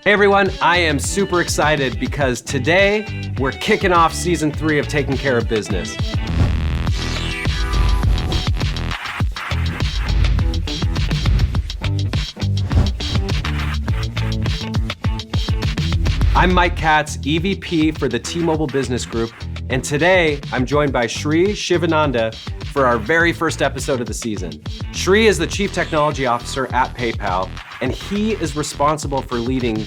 Hey everyone, I am super excited because today we're kicking off season 3 of Taking Care of Business. I'm Mike Katz, EVP for the T-Mobile Business Group, and today I'm joined by Shivananda for our very first episode of the season. Shri is the Chief Technology Officer at PayPal, and he is responsible for leading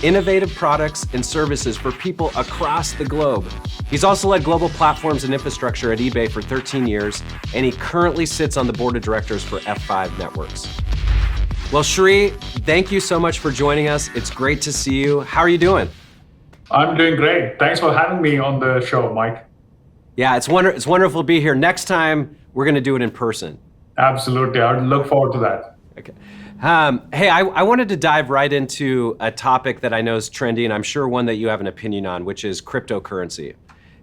innovative products and services for people across the globe. He's also led global platforms and infrastructure at eBay for 13 years, and he currently sits on the board of directors for F5 Networks. Well, Shri, thank you so much for joining us. It's great to see you. How are you doing? I'm doing great. Thanks for having me on the show, Mike. Yeah, it's wonderful to be here. Next time, we're going to do it in person. Absolutely. I would look forward to that. Okay. Hey, I wanted to dive right into a topic that I know is trendy, and I'm sure one that you have an opinion on, which is cryptocurrency.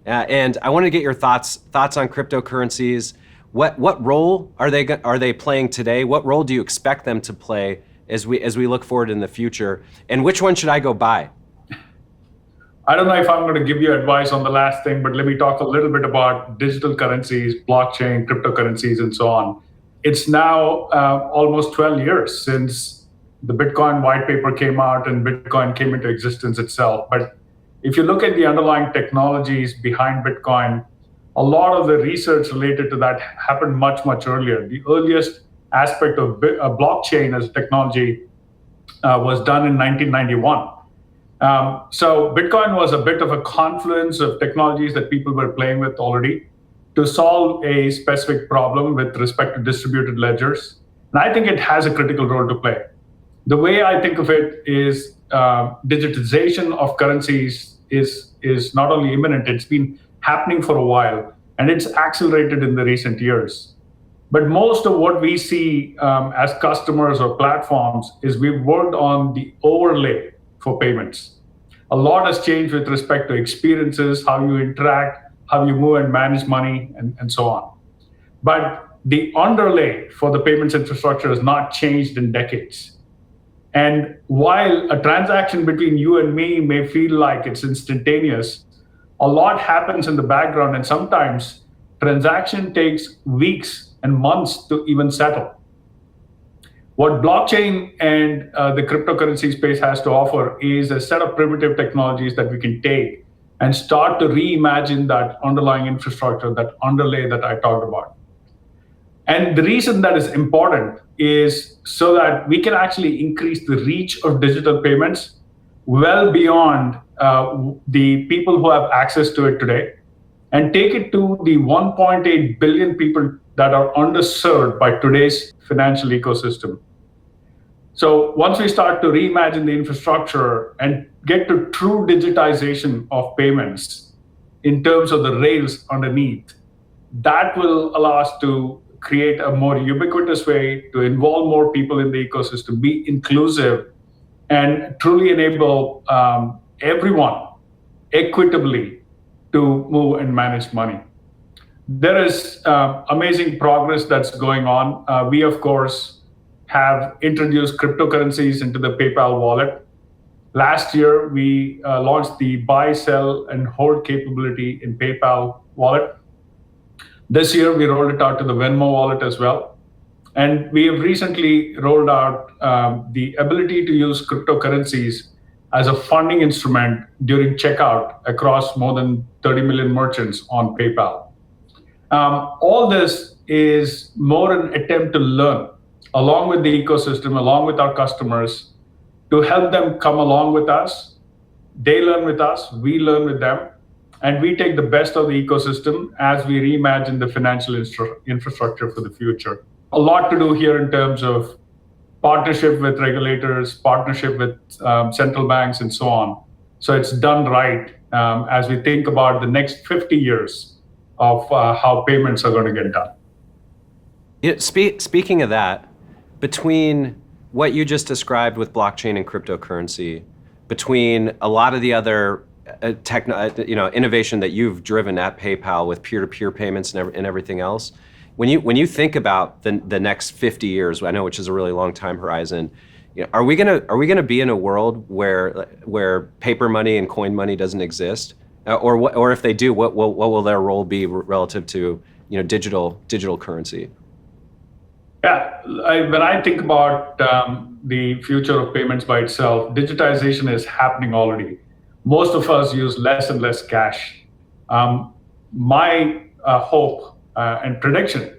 And I want to get your thoughts on cryptocurrencies. What role are they playing today? What role do you expect them to play as we look forward in the future? And which one should I go buy? I don't know if I'm going to give you advice on the last thing, but let me talk a little bit about digital currencies, blockchain, cryptocurrencies, and so on. It's now almost 12 years since the Bitcoin white paper came out and Bitcoin came into existence itself. But if you look at the underlying technologies behind Bitcoin, a lot of the research related to that happened much, much earlier. The earliest aspect of blockchain as a technology was done in 1991. So Bitcoin was a bit of a confluence of technologies that people were playing with already to solve a specific problem with respect to distributed ledgers. And I think it has a critical role to play. The way I think of it is digitization of currencies is not only imminent, it's been happening for a while, and it's accelerated in the recent years. But most of what we see as customers or platforms is we've worked on the overlay for payments. A lot has changed with respect to experiences, how you interact, how you move and manage money, and so on. But the underlay for the payments infrastructure has not changed in decades. And while a transaction between you and me may feel like it's instantaneous, a lot happens in the background, and sometimes transaction takes weeks and months to even settle. What blockchain and the cryptocurrency space has to offer is a set of primitive technologies that we can take and start to reimagine that underlying infrastructure, that underlay that I talked about. And the reason that is important is so that we can actually increase the reach of digital payments well beyond the people who have access to it today, and take it to the 1.8 billion people that are underserved by today's financial ecosystem. So once we start to reimagine the infrastructure and get to true digitization of payments in terms of the rails underneath, that will allow us to create a more ubiquitous way to involve more people in the ecosystem, be inclusive, and truly enable everyone equitably to move and manage money. There is amazing progress that's going on. We, of course, have introduced cryptocurrencies into the PayPal wallet. Last year, we launched the buy, sell, and hold capability in PayPal wallet. This year, we rolled it out to the Venmo wallet as well. And we have recently rolled out the ability to use cryptocurrencies as a funding instrument during checkout across more than 30 million merchants on PayPal. All this is more an attempt to learn along with the ecosystem, along with our customers, to help them come along with us. They learn with us, we learn with them, and we take the best of the ecosystem as we reimagine the financial infrastructure for the future. A lot to do here in terms of partnership with regulators, partnership with central banks, and so on. So it's done right as we think about the next 50 years of how payments are going to get done. Speaking of that, between what you just described with blockchain and cryptocurrency, between a lot of the other innovation that you've driven at PayPal with peer-to-peer payments and everything else, when you think about the next 50 years, I know which is a really long time horizon, are we gonna be in a world where paper money and coin money doesn't exist, or if they do, what will their role be relative to digital currency? Yeah, when I think about the future of payments by itself, digitization is happening already. Most of us use less and less cash. My hope and prediction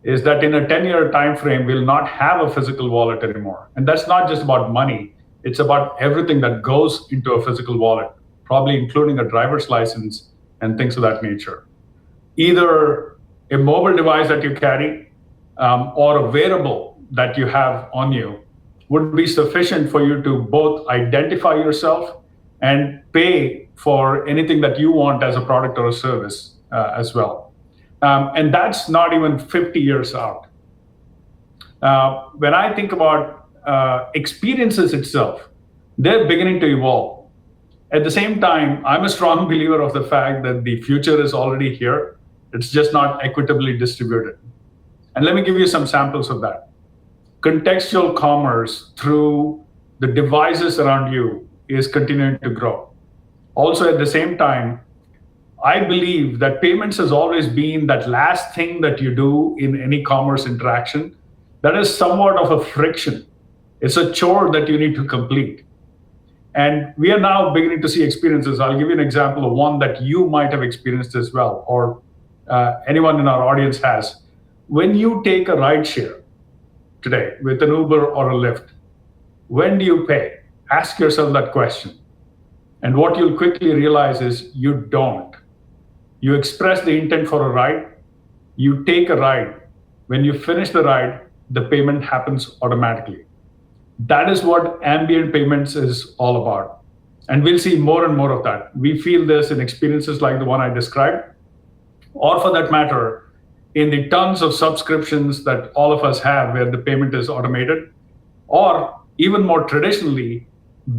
is that in a 10-year time frame, we'll not have a physical wallet anymore. And that's not just about money, it's about everything that goes into a physical wallet, probably including a driver's license and things of that nature. Either a mobile device that you carry or a wearable that you have on you would be sufficient for you to both identify yourself and pay for anything that you want as a product or a service as well. And that's not even 50 years out. When I think about experiences itself, they're beginning to evolve. At the same time, I'm a strong believer of the fact that the future is already here. It's just not equitably distributed. And let me give you some samples of that. Contextual commerce through the devices around you is continuing to grow. Also, at the same time, I believe that payments has always been that last thing that you do in any commerce interaction that is somewhat of a friction. It's a chore that you need to complete. And we are now beginning to see experiences. I'll give you an example of one that you might have experienced as well, or anyone in our audience has. When you take a ride share today with an Uber or a Lyft, when do you pay? Ask yourself that question. And what you'll quickly realize is you don't. You express the intent for a ride, you take a ride. When you finish the ride, the payment happens automatically. That is what ambient payments is all about. And we'll see more and more of that. We feel this in experiences like the one I described, or for that matter, in the tons of subscriptions that all of us have where the payment is automated, or even more traditionally,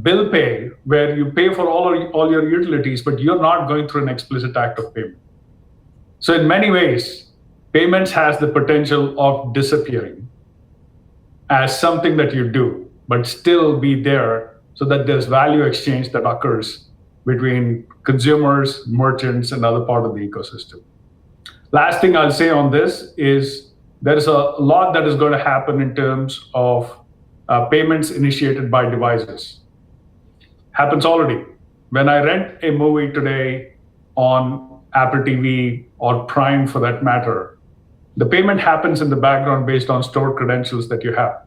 bill pay, where you pay for all your utilities, but you're not going through an explicit act of payment. So in many ways, payments has the potential of disappearing as something that you do, but still be there so that there's value exchange that occurs between consumers, merchants, and other part of the ecosystem. Last thing I'll say on this is there's a lot that is going to happen in terms of payments initiated by devices. Happens already. When I rent a movie today on Apple TV or Prime for that matter, the payment happens in the background based on stored credentials that you have.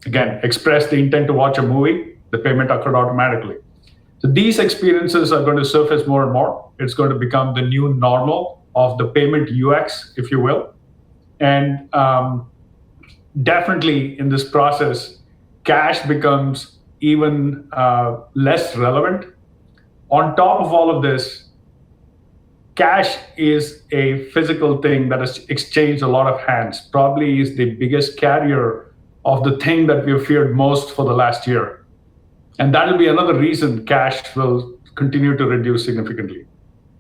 Again, express the intent to watch a movie, the payment occurred automatically. So these experiences are going to surface more and more. It's going to become the new normal of the payment UX, if you will. And definitely in this process, cash becomes even less relevant. On top of all of this, cash is a physical thing that has exchanged a lot of hands, probably is the biggest carrier of the thing that we've feared most for the last year. And that'll be another reason cash will continue to reduce significantly.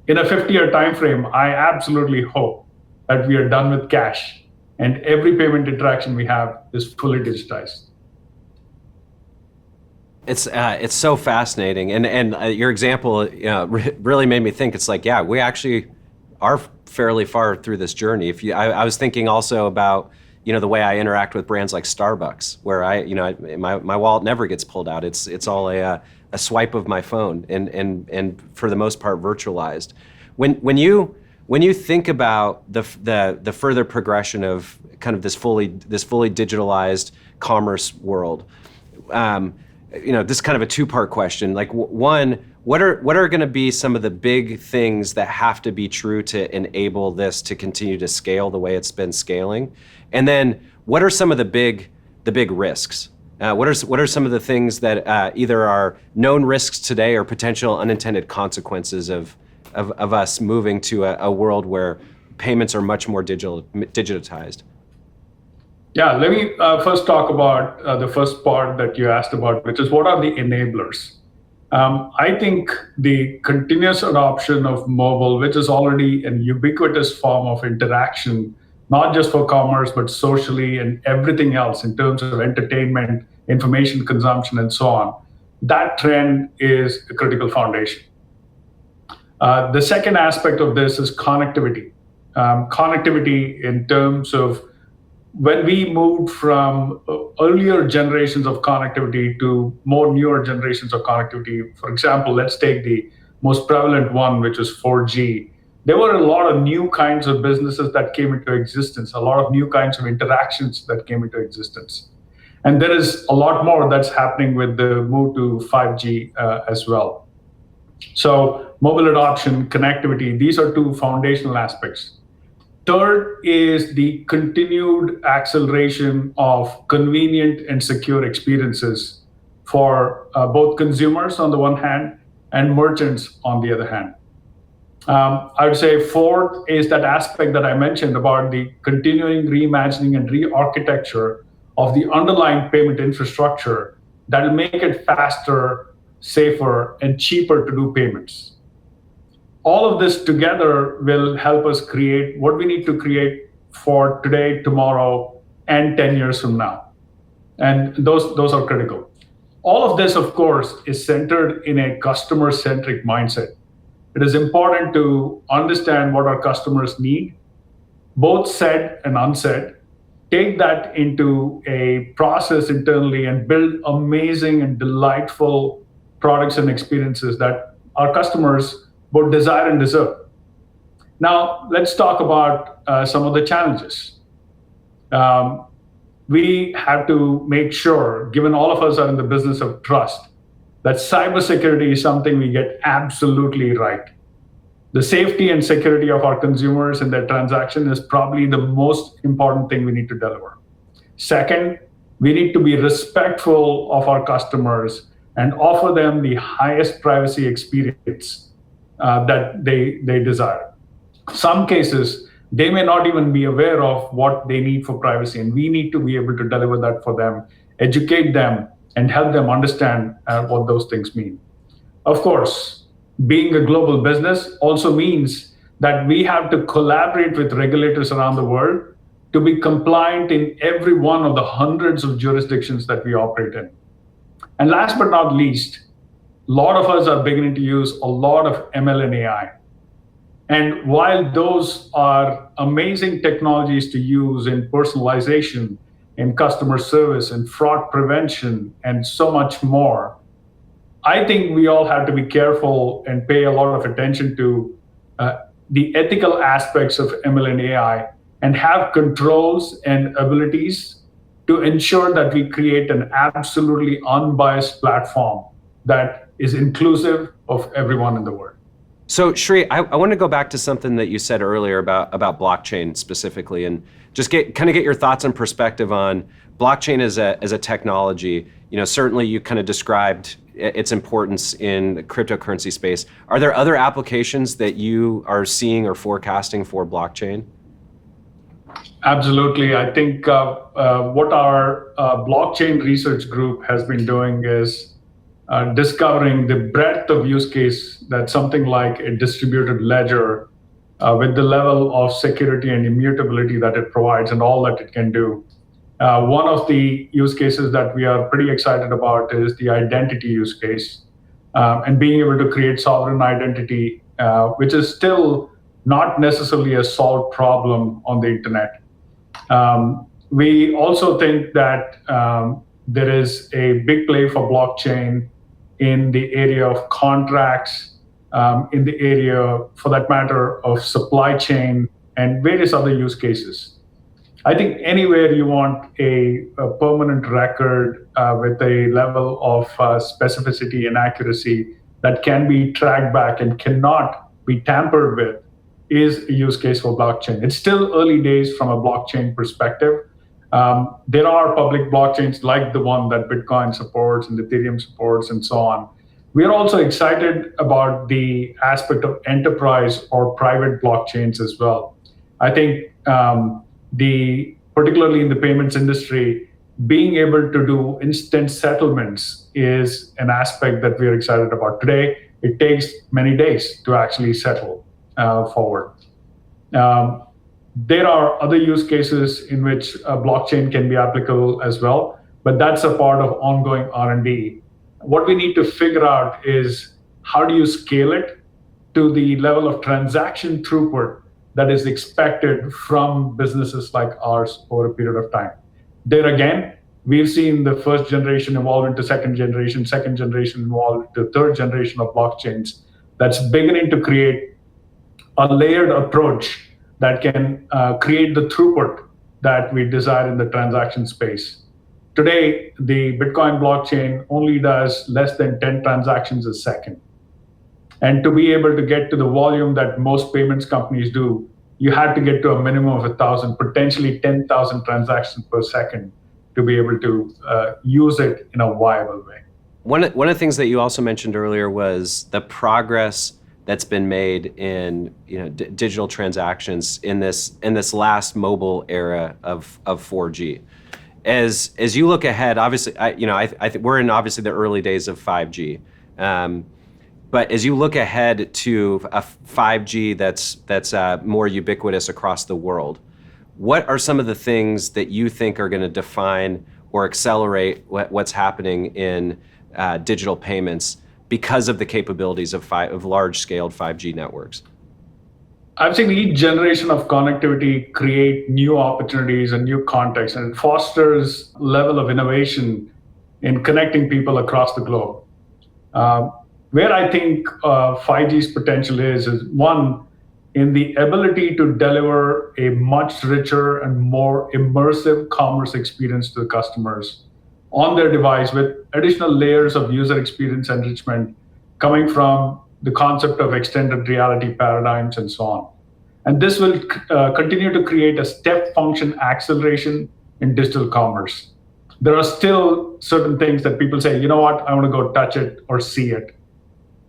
In a 50-year time frame, I absolutely hope that we are done with cash and every payment interaction we have is fully digitized. It's so fascinating, and your example really made me think. It's like, yeah, we actually are fairly far through this journey. I was thinking also about the way I interact with brands like Starbucks, where my wallet never gets pulled out. It's all a swipe of my phone, and for the most part virtualized. When you think about the further progression of kind of this fully digitalized commerce world. This is kind of a two-part question. Like, one, what are going to be some of the big things that have to be true to enable this to continue to scale the way it's been scaling? And then, what are some of the big risks? What are some of the things that either are known risks today or potential unintended consequences of us moving to a world where payments are much more digitized? Yeah, let me first talk about the first part that you asked about, which is what are the enablers? I think the continuous adoption of mobile, which is already an ubiquitous form of interaction, not just for commerce, but socially and everything else in terms of entertainment, information consumption, and so on. That trend is a critical foundation. The second aspect of this is connectivity. Connectivity in terms of when we moved from earlier generations of connectivity to more newer generations of connectivity. For example, let's take the most prevalent one, which is 4G. There were a lot of new kinds of businesses that came into existence, a lot of new kinds of interactions that came into existence. And there is a lot more that's happening with the move to 5G as well. So mobile adoption, connectivity, these are two foundational aspects. Third is the continued acceleration of convenient and secure experiences for both consumers on the one hand and merchants on the other hand. I would say fourth is that aspect that I mentioned about the continuing reimagining and re-architecture of the underlying payment infrastructure that will make it faster, safer, and cheaper to do payments. All of this together will help us create what we need to create for today, tomorrow, and 10 years from now. And those are critical. All of this, of course, is centered in a customer-centric mindset. It is important to understand what our customers need, both said and unsaid, take that into a process internally and build amazing and delightful products and experiences that our customers both desire and deserve. Now, let's talk about some of the challenges. We have to make sure, given all of us are in the business of trust, that cybersecurity is something we get absolutely right. The safety and security of our consumers and their transaction is probably the most important thing we need to deliver. Second, we need to be respectful of our customers and offer them the highest privacy experience that they desire. Some cases, they may not even be aware of what they need for privacy, and we need to be able to deliver that for them, educate them, and help them understand what those things mean. Of course, being a global business also means that we have to collaborate with regulators around the world to be compliant in every one of the hundreds of jurisdictions that we operate in. And last but not least, a lot of us are beginning to use a lot of ML and AI. And while those are amazing technologies to use in personalization, in customer service, and fraud prevention, and so much more, I think we all have to be careful and pay a lot of attention to the ethical aspects of ML and AI and have controls and abilities to ensure that we create an absolutely unbiased platform that is inclusive of everyone in the world. So Shri, I want to go back to something that you said earlier about blockchain specifically, and just get your thoughts and perspective on blockchain as a technology. You know, certainly you kind of described its importance in the cryptocurrency space. Are there other applications that you are seeing or forecasting for blockchain? Absolutely. I think what our blockchain research group has been doing is discovering the breadth of use case that something like a distributed ledger with the level of security and immutability that it provides and all that it can do. One of the use cases that we are pretty excited about is the identity use case and being able to create sovereign identity, which is still not necessarily a solved problem on the internet. We also think that there is a big play for blockchain in the area of contracts, in the area, for that matter, of supply chain and various other use cases. I think anywhere you want a permanent record with a level of specificity and accuracy that can be tracked back and cannot be tampered with is a use case for blockchain. It's still early days from a blockchain perspective. There are public blockchains like the one that Bitcoin supports and Ethereum supports and so on. We are also excited about the aspect of enterprise or private blockchains as well. I think particularly in the payments industry, being able to do instant settlements is an aspect that we are excited about. Today, it takes many days to actually settle forward. There are other use cases in which blockchain can be applicable as well. but that's a part of ongoing R&D. What we need to figure out is how do you scale it to the level of transaction throughput that is expected from businesses like ours over a period of time. There again, we've seen the first generation evolve into second generation evolve into third generation of blockchains that's beginning to create a layered approach that can create the throughput that we desire in the transaction space. Today, the Bitcoin blockchain only does less than 10 transactions a second. And to be able to get to the volume that most payments companies do, you had to get to a minimum of 1,000, potentially 10,000 transactions per second to be able to use it in a viable way. One of the things that you also mentioned earlier was the progress that's been made in digital transactions in this last mobile era of 4G. As you look ahead, obviously, I think we're in obviously the early days of 5G. But as you look ahead to a 5G that's more ubiquitous across the world, what are some of the things that you think are going to define or accelerate what's happening in digital payments because of the capabilities of large-scaled 5G networks? I've seen each generation of connectivity create new opportunities and new contexts, and it fosters a level of innovation in connecting people across the globe. Where I think 5G's potential is one, in the ability to deliver a much richer and more immersive commerce experience to the customers on their device with additional layers of user experience enrichment coming from the concept of extended reality paradigms and so on. And this will continue to create a step function acceleration in digital commerce. There are still certain things that people say, you know what, I want to go touch it or see it.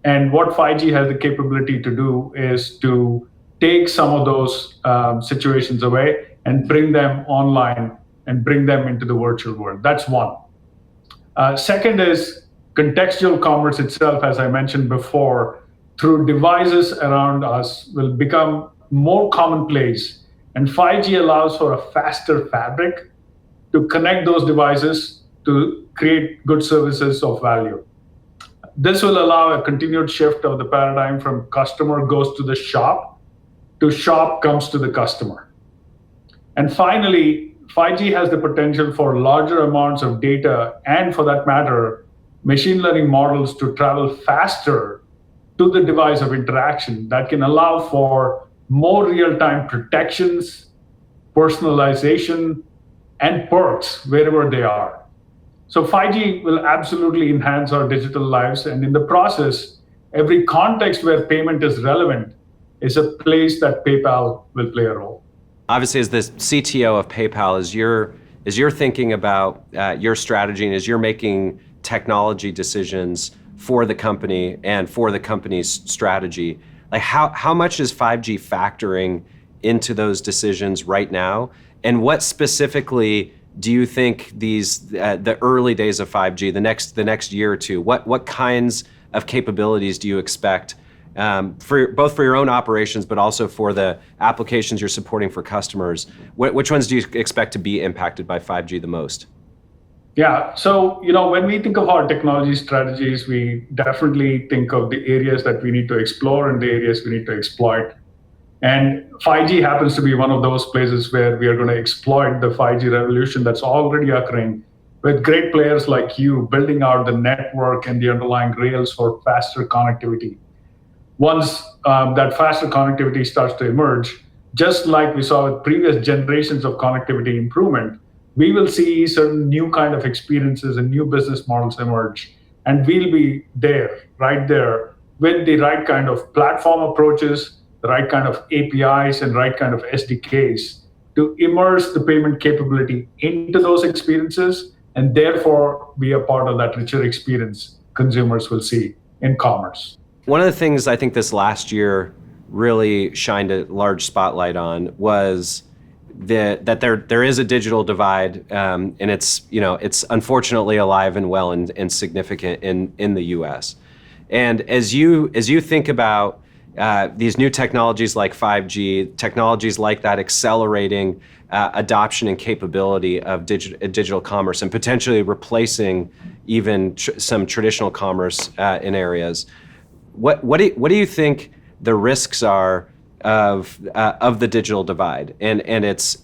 And what 5G has the capability to do is to take some of those situations away and bring them online and bring them into the virtual world. That's one. Second is contextual commerce itself, as I mentioned before, through devices around us will become more commonplace. And 5G allows for a faster fabric to connect those devices to create good services of value. This will allow a continued shift of the paradigm from customer goes to the shop to shop comes to the customer. And finally, 5G has the potential for larger amounts of data and, for that matter, machine learning models to travel faster to the device of interaction that can allow for more real-time protections, personalization, and perks wherever they are. So 5G will absolutely enhance our digital lives, and in the process, every context where payment is relevant is a place that PayPal will play a role. Obviously, as the CTO of PayPal, as you're thinking about your strategy and as you're making technology decisions for the company and for the company's strategy, like how much is 5G factoring into those decisions right now? And what specifically do you think the early days of 5G, the next year or two, what kinds of capabilities do you expect both for your own operations, but also for the applications you're supporting for customers? Which ones do you expect to be impacted by 5G the most? Yeah, so when we think of our technology strategies, we definitely think of the areas that we need to explore and the areas we need to exploit. And 5G happens to be one of those places where we are going to exploit the 5G revolution that's already occurring with great players like you building out the network and the underlying rails for faster connectivity. Once that faster connectivity starts to emerge, just like we saw with previous generations of connectivity improvement, we will see certain new kind of experiences and new business models emerge. And we'll be there, right there, with the right kind of platform approaches, the right kind of APIs and right kind of SDKs to immerse the payment capability into those experiences and therefore be a part of that richer experience consumers will see in commerce. One of the things I think this last year really shined a large spotlight on was that there is a digital divide, and it's unfortunately alive and well and significant in the U.S. And as you think about these new technologies like 5G, technologies like that accelerating adoption and capability of digital commerce and potentially replacing even some traditional commerce in areas. What do you think the risks are of the digital divide and its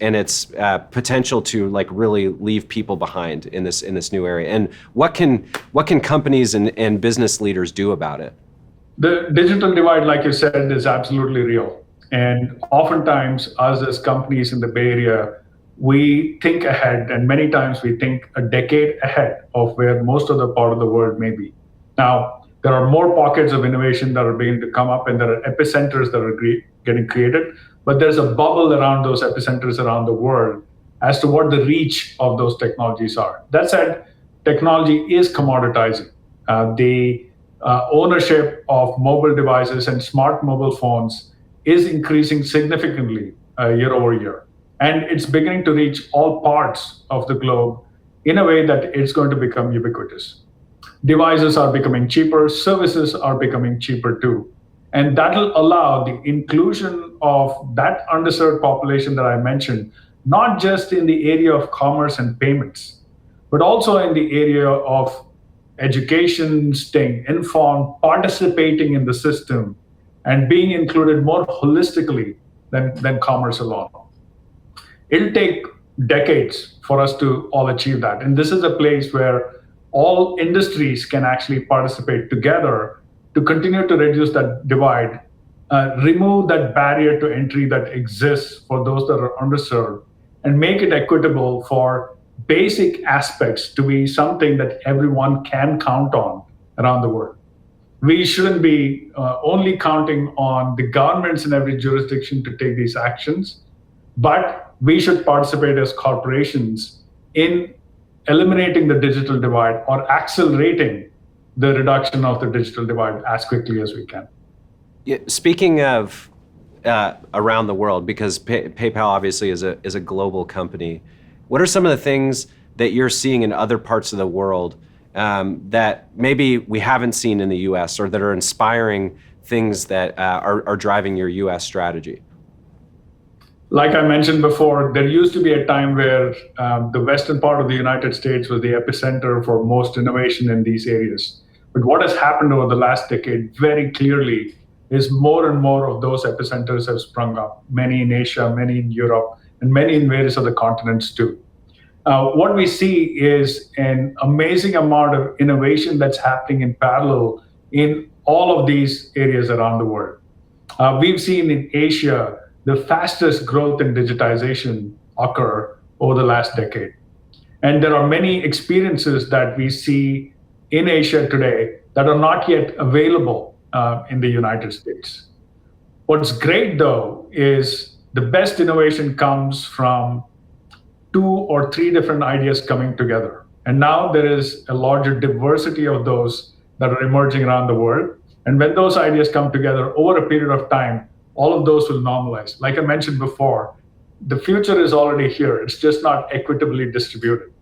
potential to like really leave people behind in this new area? And what can companies and business leaders do about it? The digital divide, like you said, is absolutely real. And oftentimes, us as companies in the Bay Area, we think ahead, and many times we think a decade ahead of where most of the part of the world may be. Now, there are more pockets of innovation that are beginning to come up, and there are epicenters that are getting created, but there's a bubble around those epicenters around the world as to what the reach of those technologies are. That said, technology is commoditizing. The ownership of mobile devices and smart mobile phones is increasing significantly year over year. And it's beginning to reach all parts of the globe in a way that it's going to become ubiquitous. Devices are becoming cheaper, services are becoming cheaper too. And that'll allow the inclusion of that underserved population that I mentioned, not just in the area of commerce and payments, but also in the area of education, staying informed, participating in the system, and being included more holistically than commerce alone. It'll take decades for us to all achieve that. And this is a place where all industries can actually participate together to continue to reduce that divide, remove that barrier to entry that exists for those that are underserved, and make it equitable for basic aspects to be something that everyone can count on around the world. We shouldn't be only counting on the governments in every jurisdiction to take these actions, but we should participate as corporations in eliminating the digital divide or accelerating the reduction of the digital divide as quickly as we can. Yeah, speaking of around the world, because PayPal obviously is a global company, what are some of the things that you're seeing in other parts of the world that maybe we haven't seen in the U.S. or that are inspiring things that are driving your U.S. strategy? Like I mentioned before, there used to be a time where the western part of the United States was the epicenter for most innovation in these areas. But what has happened over the last decade very clearly is more and more of those epicenters have sprung up, many in Asia, many in Europe, and many in various other continents too. What we see is an amazing amount of innovation that's happening in parallel in all of these areas around the world. We've seen in Asia the fastest growth in digitization occur over the last decade. And there are many experiences that we see in Asia today that are not yet available in the United States. What's great though is the best innovation comes from 2 or 3 different ideas coming together. And now there is a larger diversity of those that are emerging around the world. And when those ideas come together over a period of time, all of those will normalize. Like I mentioned before, the future is already here. It's just not equitably distributed.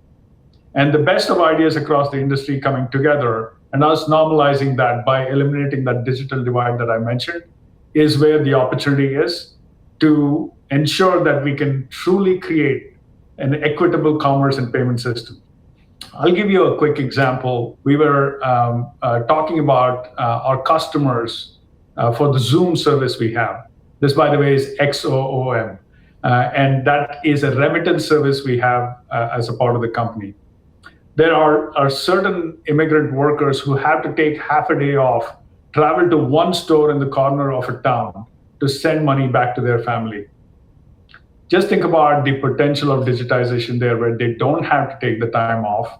And the best of ideas across the industry coming together and us normalizing that by eliminating that digital divide that I mentioned is where the opportunity is to ensure that we can truly create an equitable commerce and payment system. I'll give you a quick example. We were talking about our customers for the Zoom service we have. This, by the way, is XOOM. And that is a remittance service we have as a part of the company. There are certain immigrant workers who have to take half a day off, travel to one store in the corner of a town to send money back to their family. Just think about the potential of digitization there where they don't have to take the time off.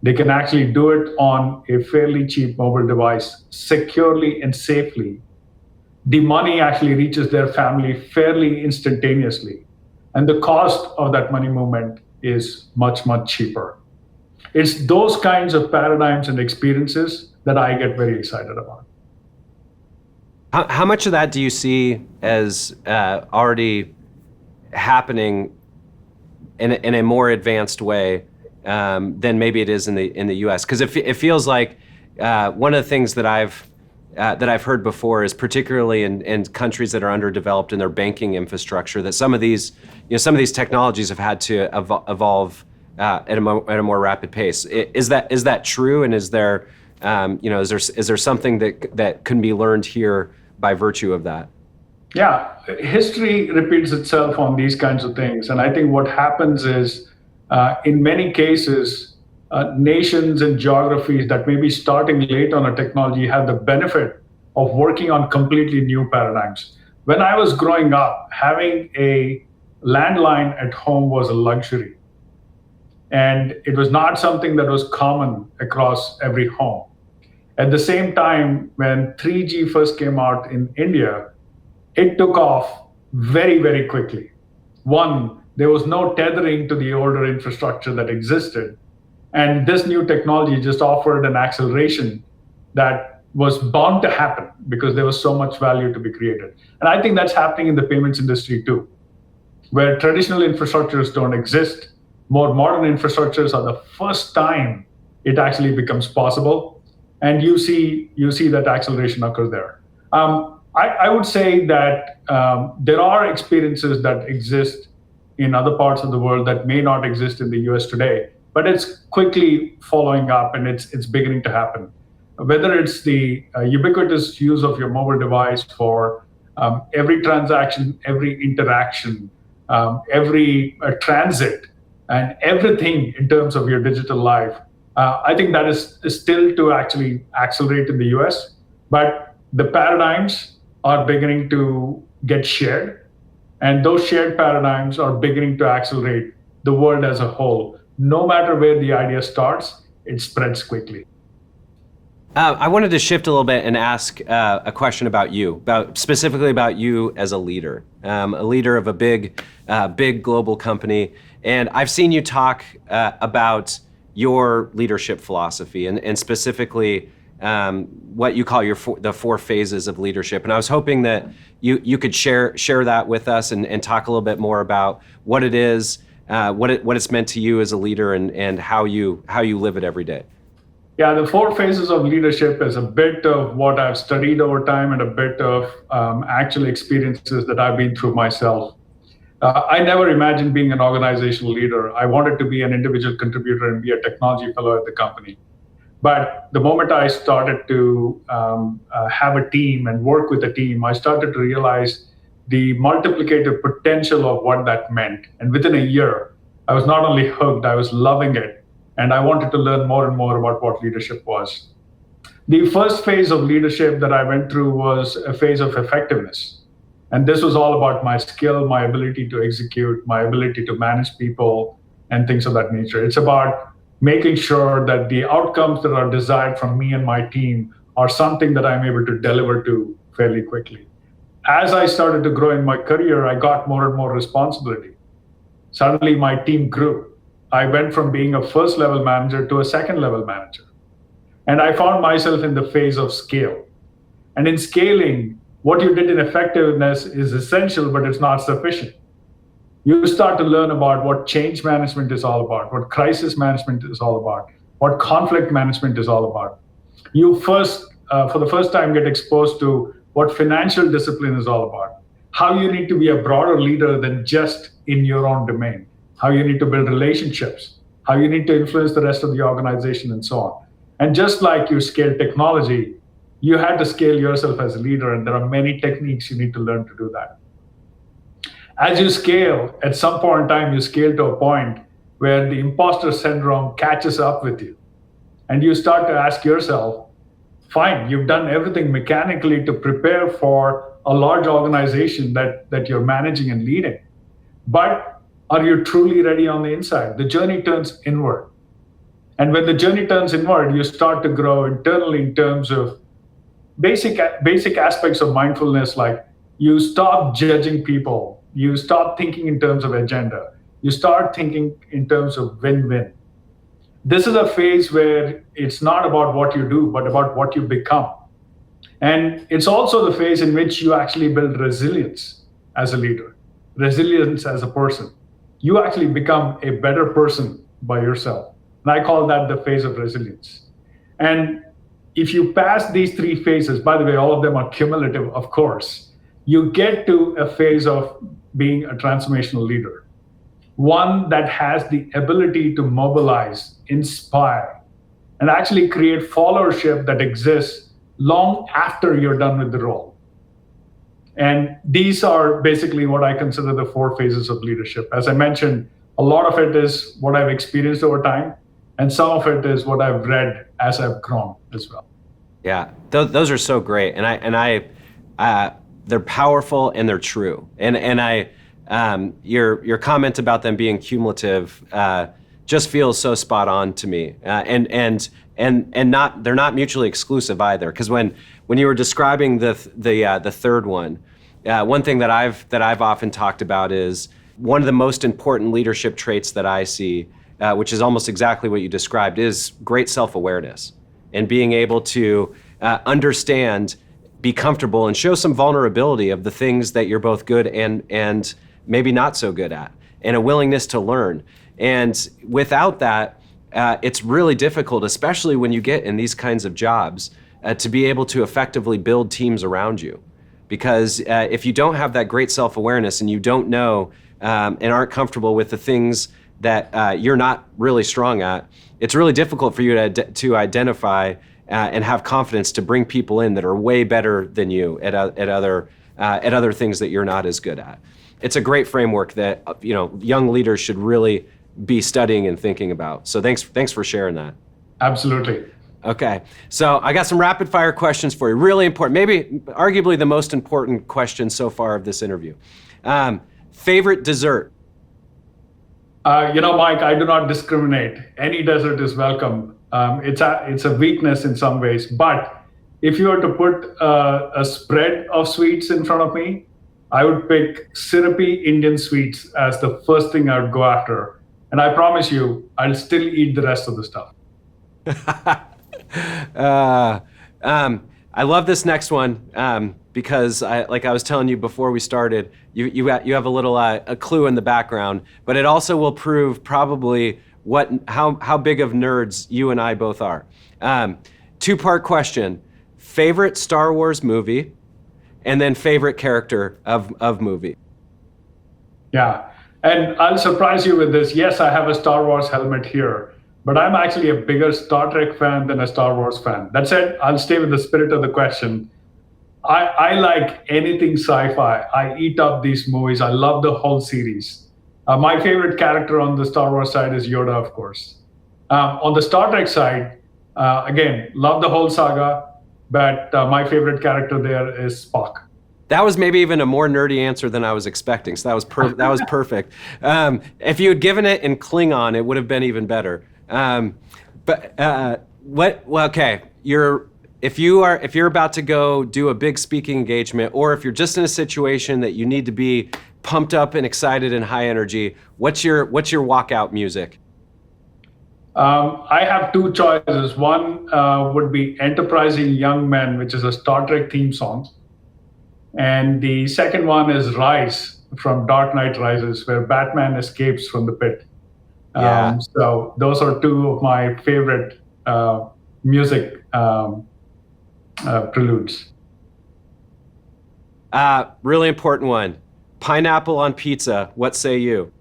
They can actually do it on a fairly cheap mobile device, securely and safely. The money actually reaches their family fairly instantaneously. And the cost of that money movement is much, much cheaper. It's those kinds of paradigms and experiences that I get very excited about. How much of that do you see as already happening in a more advanced way than maybe it is in the U.S.? Because it feels like one of the things that I've that I've heard before is particularly in countries that are underdeveloped in their banking infrastructure, that some of these technologies have had to evolve at a more rapid pace. Is that true? And is there something that can be learned here by virtue of that? Yeah, history repeats itself on these kinds of things. And I think what happens is, in many cases, nations and geographies that may be starting late on a technology have the benefit of working on completely new paradigms. When I was growing up, having a landline at home was a luxury. And it was not something that was common across every home. At the same time, when 3G first came out in India, it took off very, very quickly. One, there was no tethering to the older infrastructure that existed. And this new technology just offered an acceleration that was bound to happen because there was so much value to be created. And I think that's happening in the payments industry too, where traditional infrastructures don't exist. More modern infrastructures are the first time it actually becomes possible. And you see that acceleration occur there. I would say that there are experiences that exist in other parts of the world that may not exist in the US today, but it's quickly following up and it's beginning to happen. Whether it's the ubiquitous use of your mobile device for every transaction, every interaction, every transit, and everything in terms of your digital life, I think that is still to actually accelerate in the US, but the paradigms are beginning to get shared, and those shared paradigms are beginning to accelerate the world as a whole. No matter where the idea starts, it spreads quickly. I wanted to shift a little bit and ask a question about you, specifically about you as a leader of a big global company. And I've seen you talk about your leadership philosophy and specifically what you call the 4 phases of leadership. And I was hoping that you could share that with us and talk a little bit more about what it is, what it's meant to you as a leader, and how you live it every day. Yeah, the 4 phases of leadership is a bit of what I've studied over time and a bit of actual experiences that I've been through myself. I never imagined being an organizational leader. I wanted to be an individual contributor and be a technology fellow at the company. But the moment I started to have a team and work with a team, I started to realize the multiplicative potential of what that meant. And within a year, I was not only hooked, I was loving it. And I wanted to learn more and more about what leadership was. The first phase of leadership that I went through was a phase of effectiveness. And this was all about my skill, my ability to execute, my ability to manage people, and things of that nature. It's about making sure that the outcomes that are desired from me and my team are something that I'm able to deliver to fairly quickly. As I started to grow in my career, I got more and more responsibility. Suddenly, my team grew. I went from being a first-level manager to a second-level manager. And I found myself in the phase of scale. And in scaling, what you did in effectiveness is essential, but it's not sufficient. You start to learn about what change management is all about, what crisis management is all about, what conflict management is all about. You first, for the first time, get exposed to what financial discipline is all about, how you need to be a broader leader than just in your own domain, how you need to build relationships, how you need to influence the rest of the organization, and so on. And just like you scale technology, you had to scale yourself as a leader, and there are many techniques you need to learn to do that. As you scale, at some point in time, you scale to a point where the imposter syndrome catches up with you. And you start to ask yourself, fine, you've done everything mechanically to prepare for a large organization that you're managing and leading. But are you truly ready on the inside? The journey turns inward. And when the journey turns inward, you start to grow internally in terms of basic aspects of mindfulness, like you stop judging people. You stop thinking in terms of agenda. You start thinking in terms of win-win. This is a phase where it's not about what you do, but about what you become. And it's also the phase in which you actually build resilience as a leader, resilience as a person. You actually become a better person by yourself. And I call that the phase of resilience. And if you pass these three phases, by the way, all of them are cumulative, of course, you get to a phase of being a transformational leader. One that has the ability to mobilize, inspire, and actually create followership that exists long after you're done with the role. And these are basically what I consider the four phases of leadership. As I mentioned, a lot of it is what I've experienced over time, and some of it is what I've read as I've grown as well. Yeah, those are so great, they're powerful and they're true. Your comment about them being cumulative just feels so spot on to me, and they're not mutually exclusive either. Because when you were describing the third one, one thing that I've often talked about is one of the most important leadership traits that I see, which is almost exactly what you described, is great self-awareness and being able to understand, be comfortable, and show some vulnerability of the things that you're both good and maybe not so good at, and a willingness to learn. And without that, it's really difficult, especially when you get in these kinds of jobs, to be able to effectively build teams around you. Because if you don't have that great self-awareness and you don't know and aren't comfortable with the things that you're not really strong at, it's really difficult for you to identify and have confidence to bring people in that are way better than you at other things that you're not as good at. It's a great framework that young leaders should really be studying and thinking about. So thanks for sharing that. Absolutely. Okay, so I got some rapid fire questions for you. Really important, maybe arguably the most important question so far of this interview. Favorite dessert? Mike, I do not discriminate. Any dessert is welcome. It's a weakness in some ways, but if you were to put a spread of sweets in front of me, I would pick syrupy Indian sweets as the first thing I would go after. And I promise you, I'll still eat the rest of the stuff. I love this next one because, like I was telling you before we started, you have a little a clue in the background, but it also will prove probably how big of nerds you and I both are. Two-part question: favorite Star Wars movie, and then favorite character of movie. Yeah, and I'll surprise you with this. Yes, I have a Star Wars helmet here, but I'm actually a bigger Star Trek fan than a Star Wars fan. That said, I'll stay with the spirit of the question. I like anything sci-fi. I eat up these movies. I love the whole series. My favorite character on the Star Wars side is Yoda, of course. On the Star Trek side, again, love the whole saga, but my favorite character there is Spock. That was maybe even a more nerdy answer than I was expecting, so that was perfect. If you had given it in Klingon, it would have been even better. Okay, if you're about to go do a big speaking engagement, or if you're just in a situation that you need to be pumped up and excited and high energy, what's your walkout music? I have two choices. One would be Enterprising Young Men, which is a Star Trek theme song. And the second one is Rise from Dark Knight Rises, where Batman escapes from the pit. Yeah. So those are two of my favorite music preludes. Really important one. Pineapple on pizza, what say you?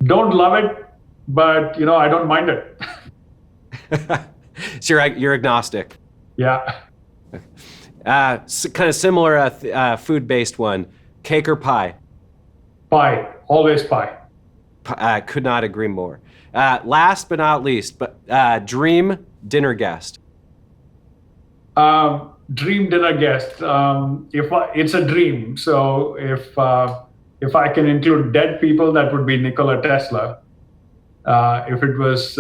Don't love it, but I don't mind it. So you're agnostic. Yeah. Kind of similar food-based one. Cake or pie? Pie, always pie. Could not agree more. Last but not least, dream dinner guest. Dream dinner guest. It's a dream. So if I can include dead people, that would be Nikola Tesla. If it was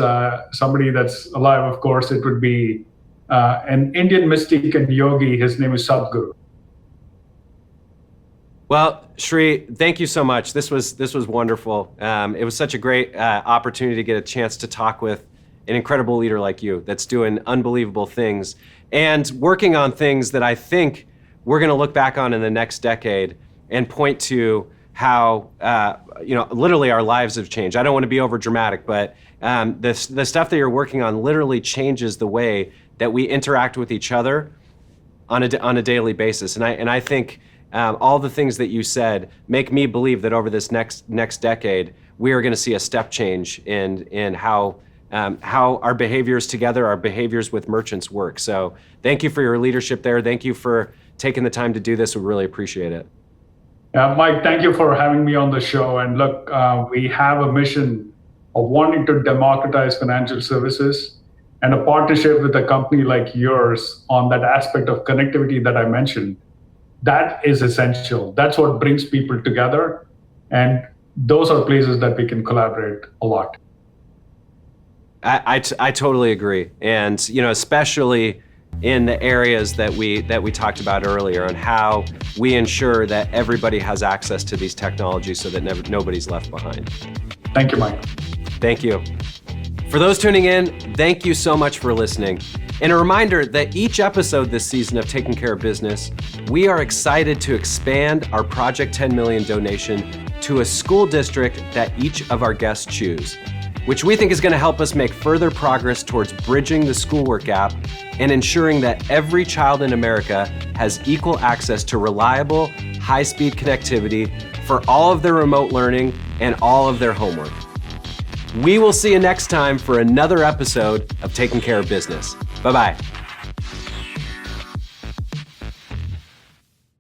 somebody that's alive, of course, it would be an Indian mystic and yogi. His name is Sadhguru. Well, Shri, thank you so much. This was wonderful. It was such a great opportunity to get a chance to talk with an incredible leader like you that's doing unbelievable things and working on things that I think we're going to look back on in the next decade and point to how literally our lives have changed. I don't want to be over dramatic, but the stuff that you're working on literally changes the way that we interact with each other on a daily basis. And I think all the things that you said make me believe that over this next decade, we are going to see a step change in how our behaviors together, our behaviors with merchants work. So thank you for your leadership there. Thank you for taking the time to do this. We really appreciate it. Mike, thank you for having me on the show. And look, we have a mission of wanting to democratize financial services, and a partnership with a company like yours on that aspect of connectivity that I mentioned. That is essential. That's what brings people together. And those are places that we can collaborate a lot. I totally agree. And, especially in the areas that we talked about earlier, on how we ensure that everybody has access to these technologies so that nobody's left behind. Thank you, Mike. Thank you. For those tuning in, thank you so much for listening. And a reminder that each episode this season of Taking Care of Business, we are excited to expand our Project 10 Million donation to a school district that each of our guests choose, which we think is going to help us make further progress towards bridging the schoolwork gap and ensuring that every child in America has equal access to reliable, high-speed connectivity for all of their remote learning and all of their homework. We will see you next time for another episode of Taking Care of Business. Bye-bye.